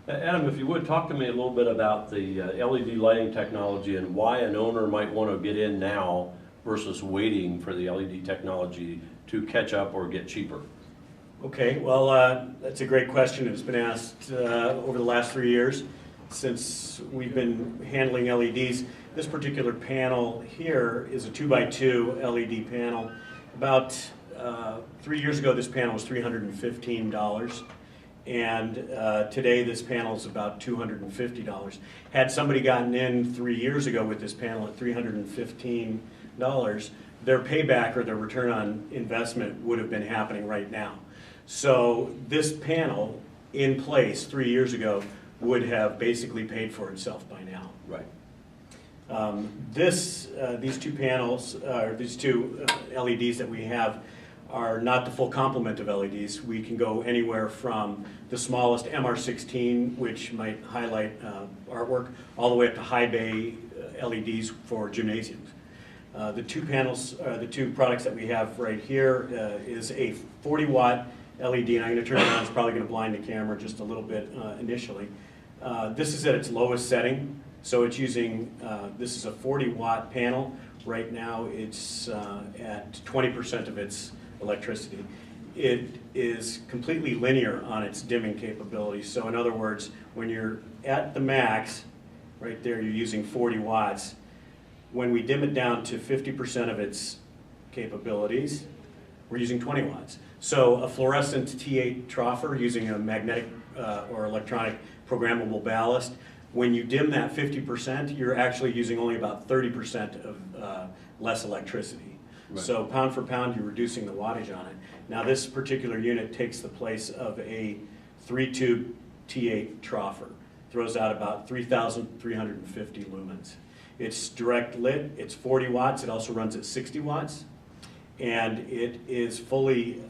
Adam, if you would, talk to me a little bit about the LED lighting technology and why an owner might want to get in now versus waiting for the LED technology to catch up or get cheaper. Okay, well, that's a great question. It's been asked over the last 3 years since we've been handling LEDs. This particular panel here is a 2x2 LED panel. About 3 years ago, this panel was $315. And today this panel is about $250. Had somebody gotten in 3 years ago with this panel at $315, their payback or their return on investment would have been happening right now. So this panel in place 3 years ago would have basically paid for itself by now. Right. These two panels, these two LEDs that we have are not the full complement of LEDs. We can go anywhere from the smallest MR16, which might highlight artwork, all the way up to high bay LEDs for gymnasiums. The two products that we have right here is a 40-watt LED, and I'm going to turn it on. It's probably going to blind the camera just a little bit initially. This is at its lowest setting, so it's using, this is a 40-watt panel. Right now it's at 20% of its electricity. It is completely linear on its dimming capability. So in other words, when you're at the max, right there you're using 40 watts. When we dim it down to 50% of its capabilities, we're using 20 watts. So a fluorescent T8 troffer using a magnetic or electronic programmable ballast, when you dim that 50%, you're actually using only about 30% of less electricity. Right. So pound for pound, you're reducing the wattage on it. Now this particular unit takes the place of a 3-tube T8 troffer. Throws out about 3,350 lumens. It's direct lit, it's 40 watts, it also runs at 60 watts. And it is fully,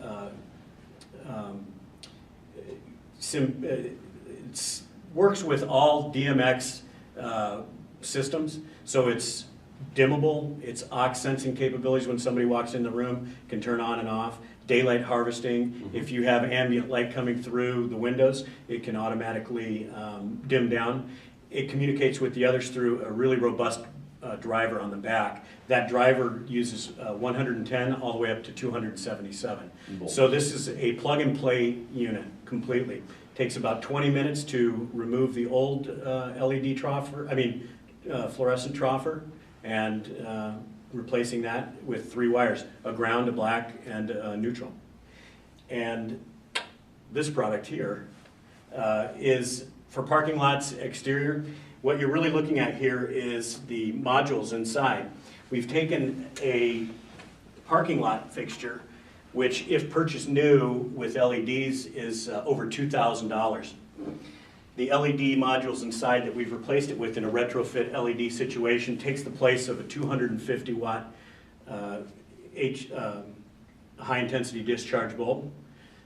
it works with all DMX systems. So it's dimmable, it's aux sensing capabilities when somebody walks in the room, can turn on and off. Daylight harvesting, if you have ambient light coming through the windows, it can automatically dim down. It communicates with the others through a really robust driver on the back. That driver uses 110 all the way up to 277. So this is a plug and play unit completely. Takes about 20 minutes to remove the old LED troffer, fluorescent troffer, and replacing that with 3 wires, a ground, a black, and a neutral. And this product here is for parking lots exterior. What you're really looking at here is the modules inside. We've taken a parking lot fixture, which if purchased new with LEDs is over $2,000. The LED modules inside that we've replaced it with in a retrofit LED situation takes the place of a 250 watt high intensity discharge bulb.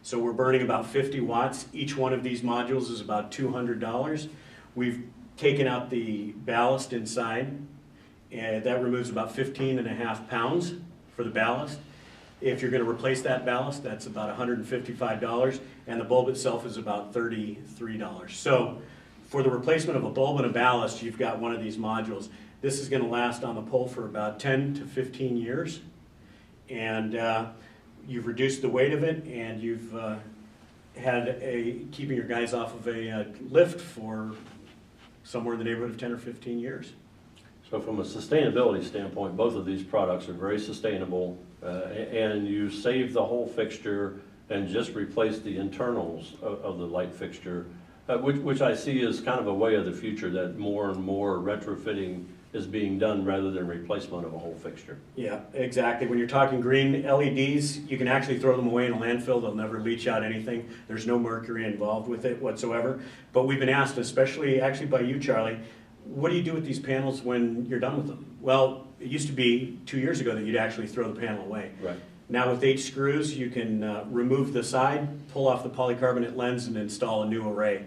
So we're burning about 50 watts. Each one of these modules is about $200. We've taken out the ballast inside, and that removes about 15.5 pounds for the ballast. If you're going to replace that ballast, that's about $155, and the bulb itself is about $33. So for the replacement of a bulb and a ballast, you've got one of these modules. This is going to last on the pole for about 10 to 15 years, and you've reduced the weight of it, and you've keeping your guys off of a lift for somewhere in the neighborhood of 10 or 15 years. So from a sustainability standpoint, both of these products are very sustainable, and you save the whole fixture and just replace the internals of the light fixture, which I see as kind of a way of the future, that more and more retrofitting is being done rather than replacement of a whole fixture. Yeah, exactly. When you're talking green LEDs, you can actually throw them away in a landfill. They'll never leach out anything. There's no mercury involved with it whatsoever. But we've been asked, especially actually by you, Charlie, what do you do with these panels when you're done with them? Well, it used to be 2 years ago that you'd actually throw the panel away. Right. Now with 8 screws, you can remove the side, pull off the polycarbonate lens, and install a new array.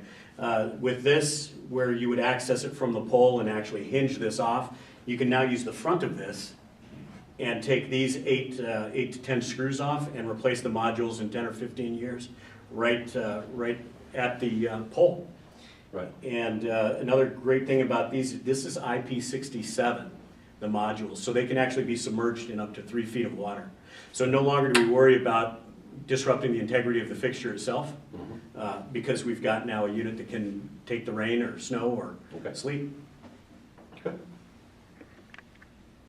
With this, where you would access it from the pole and actually hinge this off, you can now use the front of this and take these 8 to 10 screws off and replace the modules in 10 or 15 years right at the pole. Right. And another great thing about these, this is IP67, the modules, so they can actually be submerged in up to 3 feet of water. So no longer do we worry about disrupting the integrity of the fixture itself, because we've got now a unit that can take the rain or snow or Okay. sleet.